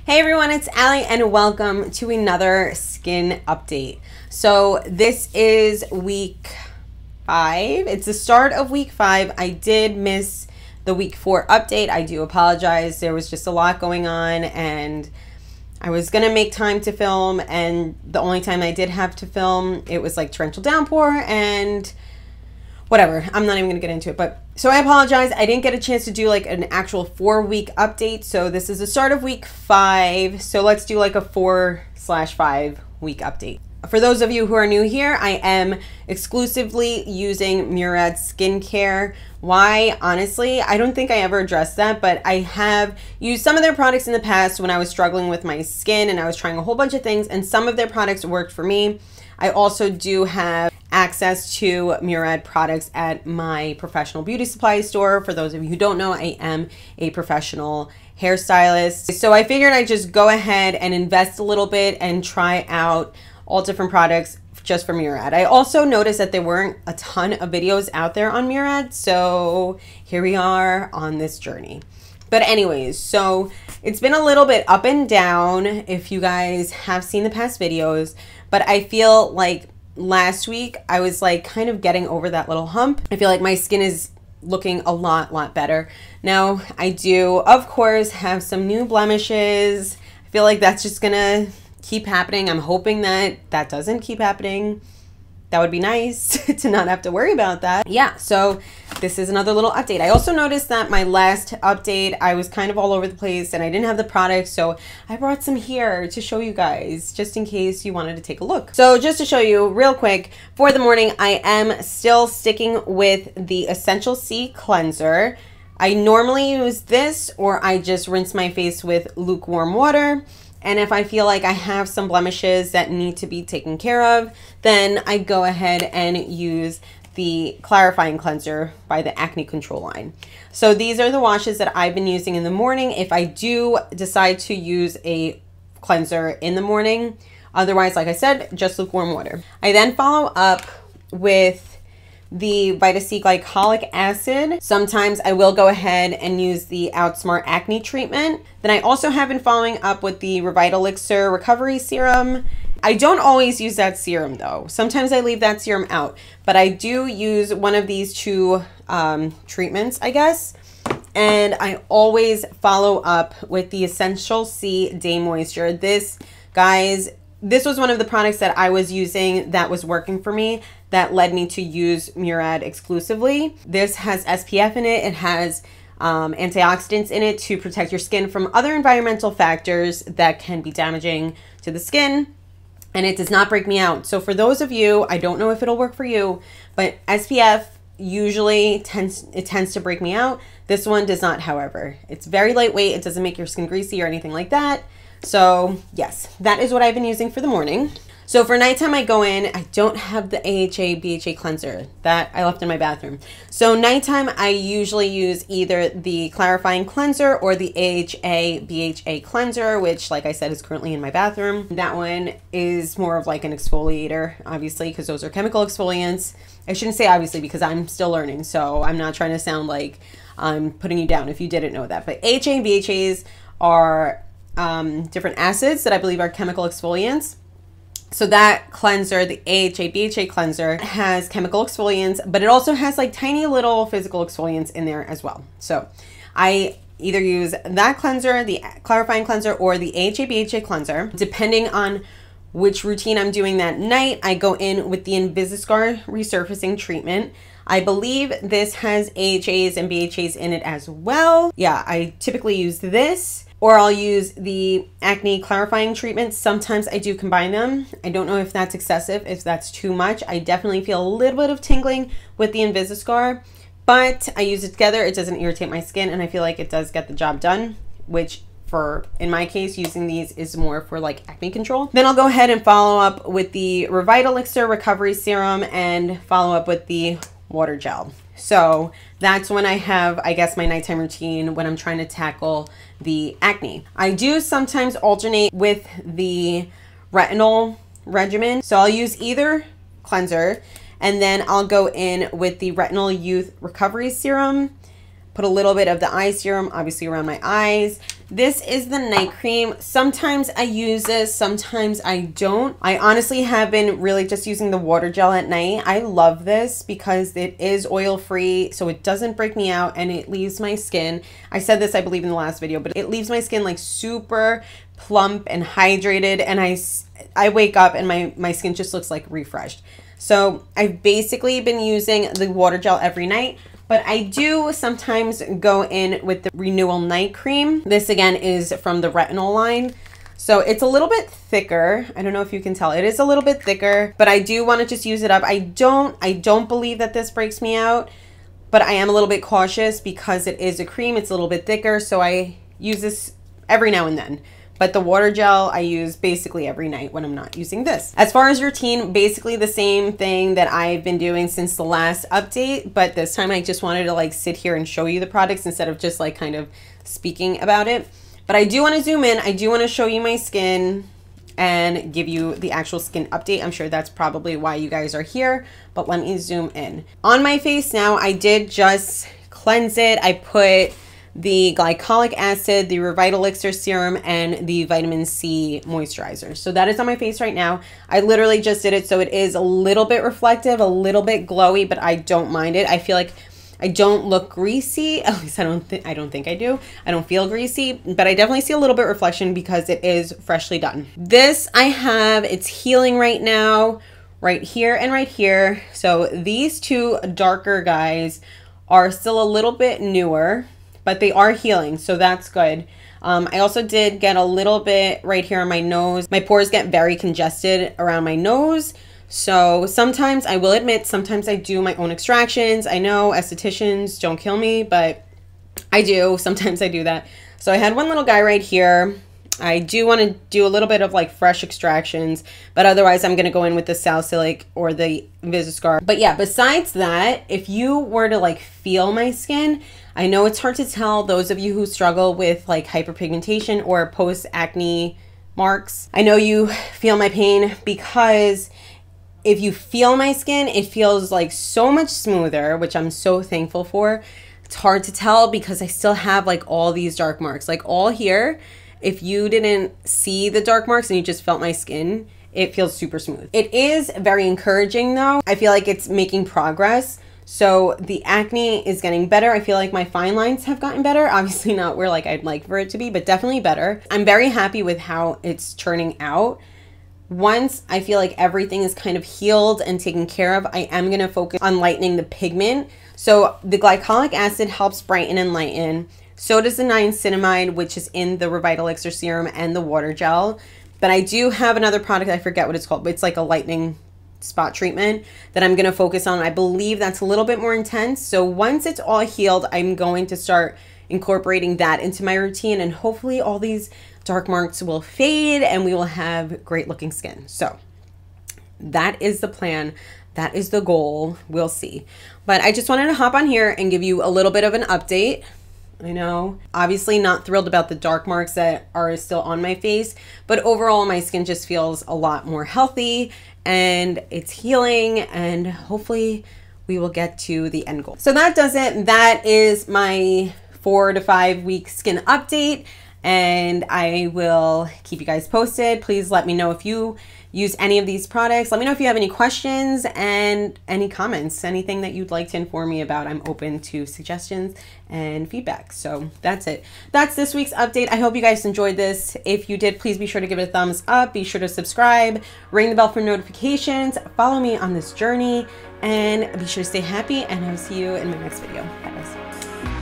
Hey everyone, it's Allie and welcome to another skin update. So this is week 5. It's the start of week 5. I did miss the week 4 update. I do apologize. There was just a lot going on and I was going to make time to film, and the only time I did have to film, it was like torrential downpour and whatever. I'm not even going to get into it, but so I apologize. I didn't get a chance to do like an actual 4-week update. So this is the start of week 5. So let's do like a 4/5 week update. For those of you who are new here, I am exclusively using Murad skincare. Why? Honestly, I don't think I ever addressed that, but I have used some of their products in the past when I was struggling with my skin and I was trying a whole bunch of things, and some of their products worked for me. I also do have access to Murad products at my professional beauty supply store. For those of you who don't know, I am a professional hairstylist. So I figured I'd just go ahead and invest a little bit and try out all different products just for Murad. I also noticed that there weren't a ton of videos out there on Murad, so here we are on this journey. But anyways, so it's been a little bit up and down if you guys have seen the past videos, but I feel like last week I was like kind of getting over that little hump. I feel like my skin is looking a lot better. Now I do, of course, have some new blemishes. I feel like that's just gonna keep happening. I'm hoping that that doesn't keep happening. That would be nice to not have to worry about that. Yeah, so this is another little update. I also noticed that my last update, I was kind of all over the place and I didn't have the products, so I brought some here to show you guys, just in case you wanted to take a look. So just to show you real quick, for the morning, I am still sticking with the Essential C Cleanser. I normally use this, or I just rinse my face with lukewarm water. And if I feel like I have some blemishes that need to be taken care of, then I go ahead and use the Clarifying Cleanser by the Acne Control line. So these are the washes that I've been using in the morning if I do decide to use a cleanser in the morning. Otherwise, like I said, just lukewarm water. I then follow up with the Vita C glycolic acid. Sometimes I will go ahead and use the Outsmart acne treatment. Then I also have been following up with the Revitalixer recovery serum. I don't always use that serum though. Sometimes I leave that serum out, but I do use one of these two treatments, I guess. And I always follow up with the Essential C Day Moisture. This, guys, this was one of the products that I was using that was working for me, that led me to use Murad exclusively. This has SPF in it. It has antioxidants in it to protect your skin from other environmental factors that can be damaging to the skin. And it does not break me out. So for those of you, I don't know if it'll work for you, but SPF usually tends to break me out. This one does not, however. It's very lightweight. It doesn't make your skin greasy or anything like that. So yes, that is what I've been using for the morning. So for nighttime, I go in, I don't have the AHA BHA cleanser that I left in my bathroom. So nighttime, I usually use either the Clarifying Cleanser or the AHA BHA cleanser, which, like I said, is currently in my bathroom. That one is more of like an exfoliator, obviously, because those are chemical exfoliants. I shouldn't say obviously because I'm still learning, so I'm not trying to sound like I'm putting you down if you didn't know that. But AHA and BHAs are different acids that I believe are chemical exfoliants. So that cleanser, the AHA BHA cleanser, has chemical exfoliants, but it also has like tiny little physical exfoliants in there as well. So I either use that cleanser, the Clarifying Cleanser, or the AHA BHA cleanser. Depending on which routine I'm doing that night, I go in with the Invisiscar resurfacing treatment. I believe this has AHAs and BHAs in it as well. Yeah, I typically use this, or I'll use the acne clarifying treatment. Sometimes I do combine them. I don't know if that's excessive, if that's too much. I definitely feel a little bit of tingling with the Invisiscar, but I use it together. It doesn't irritate my skin, and I feel like it does get the job done, which in my case, using these is more for like acne control. Then I'll go ahead and follow up with the Revitalixer recovery serum and follow up with the water gel. So that's when I have, I guess, my nighttime routine when I'm trying to tackle the acne. I do sometimes alternate with the retinol regimen. So I'll use either cleanser, and then I'll go in with the Retinol Youth Recovery Serum, put a little bit of the eye serum, obviously around my eyes. This is the night cream. Sometimes I use this, sometimes I don't. I honestly have been really just using the water gel at night. I love this because it is oil free, so it doesn't break me out and it leaves my skin. I said this, I believe, in the last video, but it leaves my skin like super plump and hydrated, and I wake up and my skin just looks like refreshed. So I've basically been using the water gel every night. But I do sometimes go in with the Renewal Night Cream. This again is from the Retinol line. So it's a little bit thicker. I don't know if you can tell. It is a little bit thicker, but I do want to just use it up. I don't believe that this breaks me out, but I am a little bit cautious because it is a cream. It's a little bit thicker, so I use this every now and then. But the water gel I use basically every night when I'm not using this. As far as routine, basically the same thing that I've been doing since the last update, but this time I just wanted to like sit here and show you the products instead of just like kind of speaking about it. But I do want to zoom in. I do want to show you my skin and give you the actual skin update. I'm sure that's probably why you guys are here, but let me zoom in. On my face now, I did just cleanse it. I put the glycolic acid, the Revitalixer serum, and the vitamin C moisturizer. So that is on my face right now. I literally just did it, so it is a little bit reflective, a little bit glowy, but I don't mind it. I feel like I don't look greasy. At least I don't think I do. I don't feel greasy, but I definitely see a little bit reflection because it is freshly done. This I have, it's healing right now, right here and right here. So these two darker guys are still a little bit newer, but they are healing, so that's good. I also did get a little bit right here on my nose. My pores get very congested around my nose. So sometimes, I will admit, sometimes I do my own extractions. I know estheticians, don't kill me, but I do. Sometimes I do that. So I had one little guy right here. I do want to do a little bit of like fresh extractions, but otherwise I'm going to go in with the salicylic or the Visiscar. But yeah, besides that, if you were to like feel my skin, I know it's hard to tell, those of you who struggle with like hyperpigmentation or post-acne marks. I know you feel my pain because if you feel my skin, it feels like so much smoother, which I'm so thankful for. It's hard to tell because I still have like all these dark marks, like all here. If you didn't see the dark marks and you just felt my skin, it feels super smooth. It is very encouraging though. I feel like it's making progress. So the acne is getting better. I feel like my fine lines have gotten better. Obviously not where like I'd like for it to be, but definitely better. I'm very happy with how it's turning out. Once I feel like everything is kind of healed and taken care of, I am gonna focus on lightening the pigment. So the glycolic acid helps brighten and lighten. So does the niacinamide, which is in the Revitalixer serum and the water gel. But I do have another product, I forget what it's called, but it's like a lightening spot treatment that I'm going to focus on. I believe that's a little bit more intense. So once it's all healed, I'm going to start incorporating that into my routine, and hopefully all these dark marks will fade and we will have great looking skin. So that is the plan. That is the goal. We'll see. But I just wanted to hop on here and give you a little bit of an update. I know, obviously not thrilled about the dark marks that are still on my face, but overall my skin just feels a lot more healthy and it's healing, and hopefully we will get to the end goal. So that does it. That is my 4 to 5 week skin update, and I will keep you guys posted. Please let me know if you use any of these products. Let me know if you have any questions and any comments, anything that you'd like to inform me about. I'm open to suggestions and feedback. So that's it. That's this week's update. I hope you guys enjoyed this. If you did, please be sure to give it a thumbs up. Be sure to subscribe, ring the bell for notifications, follow me on this journey, and be sure to stay happy, and I'll see you in my next video. Bye guys.